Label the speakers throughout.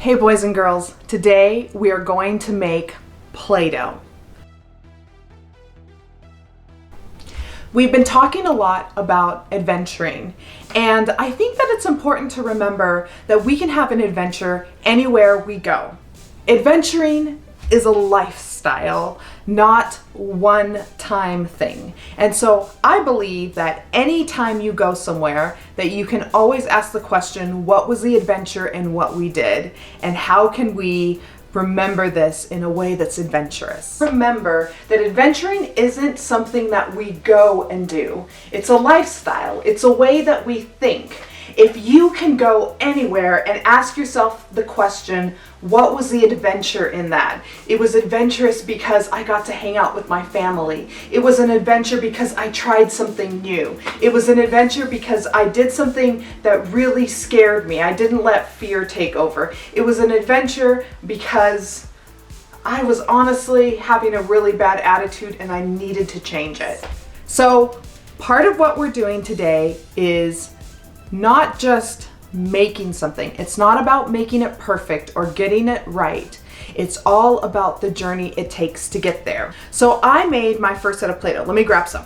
Speaker 1: Hey boys and girls, today we are going to make Play-Doh. We've been talking a lot about adventuring, and I think that it's important to remember that we can have an adventure anywhere we go. Adventuring is a lifestyle, not one-time thing. And so I believe that anytime you go somewhere, that you can always ask the question, what was the adventure and what we did? And how can we remember this in a way that's adventurous? Remember that adventuring isn't something that we go and do. It's a lifestyle. It's a way that we think. If you can go anywhere and ask yourself the question, what was the adventure in that? It was adventurous because I got to hang out with my family. It was an adventure because I tried something new. It was an adventure because I did something that really scared me. I didn't let fear take over. It was an adventure because I was honestly having a really bad attitude and I needed to change it. So part of what we're doing today is not just making something. It's not about making it perfect or getting it right. It's all about the journey it takes to get there. So I made my first set of Play-Doh. Let me grab some.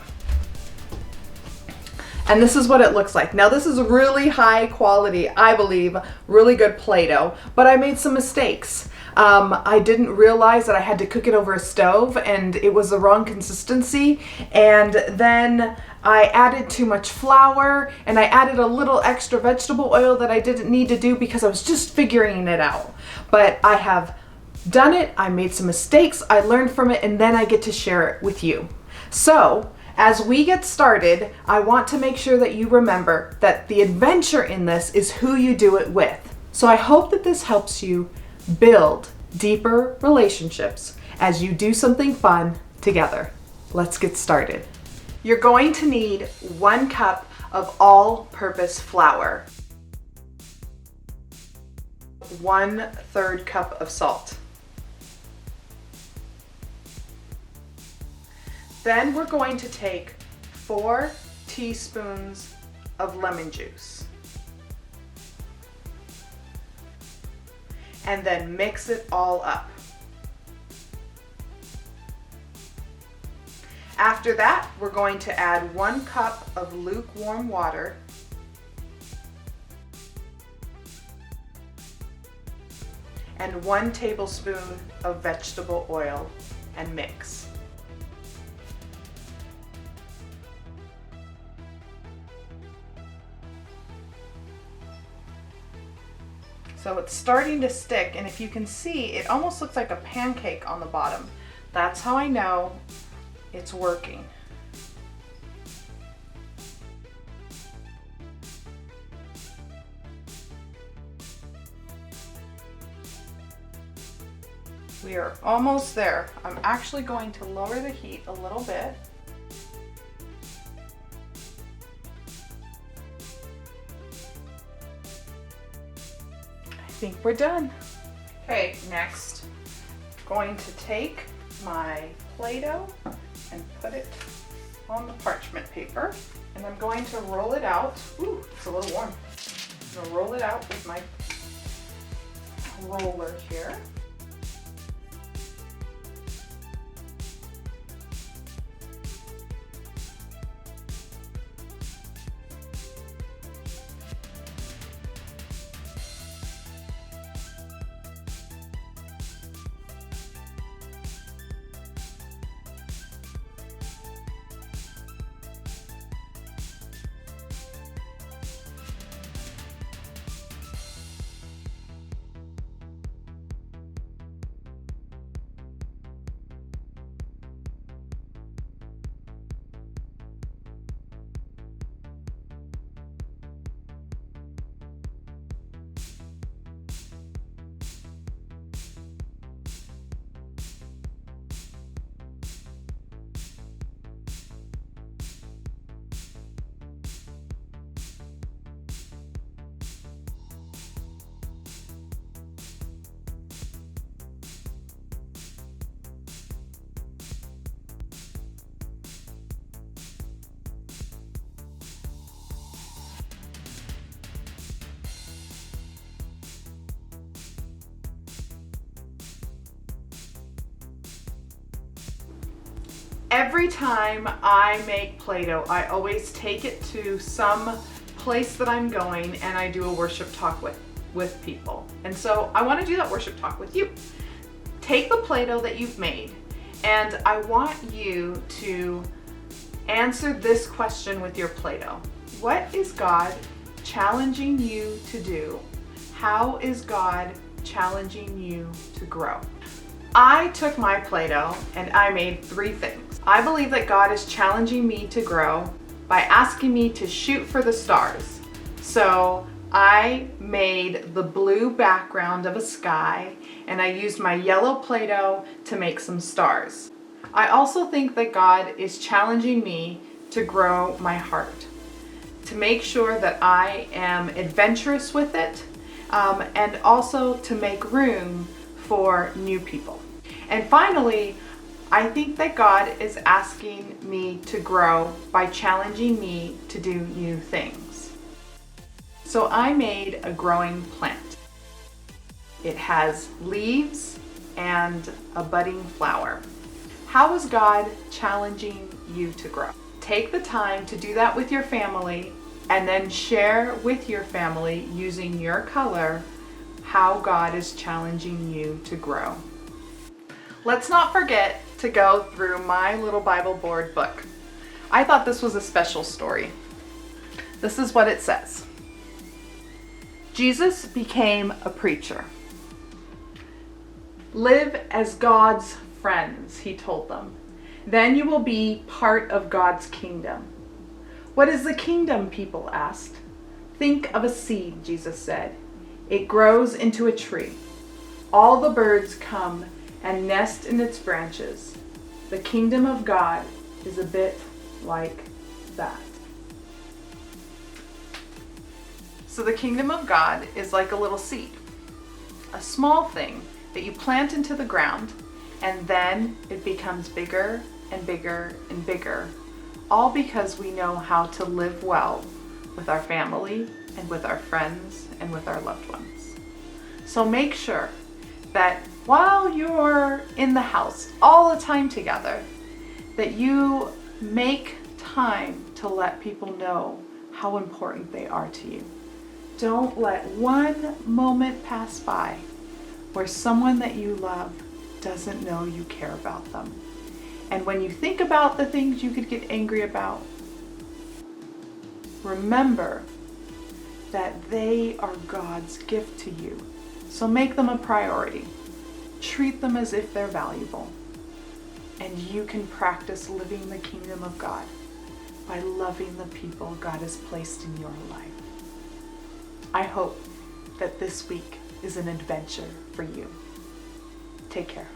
Speaker 1: And this is what it looks like. Now this is really high quality, I believe, really good Play-Doh, but I made some mistakes. I didn't realize that I had to cook it over a stove and it was the wrong consistency. And then I added too much flour and I added a little extra vegetable oil that I didn't need to do because I was just figuring it out. But I have done it, I made some mistakes, I learned from it, and then I get to share it with you. So as we get started, I want to make sure that you remember that the adventure in this is who you do it with. So I hope that this helps you build deeper relationships as you do something fun together. Let's get started. You're going to need 1 cup of all-purpose flour, 1/3 cup of salt. Then we're going to take 4 teaspoons of lemon juice. And then mix it all up. After that, we're going to add 1 cup of lukewarm water and 1 tablespoon of vegetable oil and mix. So it's starting to stick, and if you can see, it almost looks like a pancake on the bottom. That's how I know it's working. We are almost there. I'm actually going to lower the heat a little bit. I think we're done. Okay, next, I'm going to take my Play-Doh and put it on the parchment paper, and I'm going to roll it out. Ooh, it's a little warm. I'm going to roll it out with my roller here. Every time I make Play-Doh, I always take it to some place that I'm going and I do a worship talk with people. And so I want to do that worship talk with you. Take the Play-Doh that you've made and I want you to answer this question with your Play-Doh. What is God challenging you to do? How is God challenging you to grow? I took my Play-Doh and I made 3 things. I believe that God is challenging me to grow by asking me to shoot for the stars. So I made the blue background of a sky and I used my yellow Play-Doh to make some stars. I also think that God is challenging me to grow my heart, to make sure that I am adventurous with it, and also to make room for new people. And finally, I think that God is asking me to grow by challenging me to do new things. So I made a growing plant. It has leaves and a budding flower. How is God challenging you to grow? Take the time to do that with your family and then share with your family using your color how God is challenging you to grow. Let's not forget to go through my little Bible board book. I thought this was a special story. This is what it says. Jesus became a preacher. Live as God's friends, he told them. Then you will be part of God's kingdom. What is the kingdom? People asked. Think of a seed, Jesus said. It grows into a tree. All the birds come and nest in its branches. The kingdom of God is a bit like that. So the kingdom of God is like a little seed, a small thing that you plant into the ground, and then it becomes bigger and bigger and bigger, all because we know how to live well with our family and with our friends and with our loved ones. So make sure that while you're in the house all the time together, that you make time to let people know how important they are to you. Don't let one moment pass by where someone that you love doesn't know you care about them. And when you think about the things you could get angry about, remember that they are God's gift to you. So make them a priority. Treat them as if they're valuable. And you can practice living the kingdom of God by loving the people God has placed in your life. I hope that this week is an adventure for you. Take care.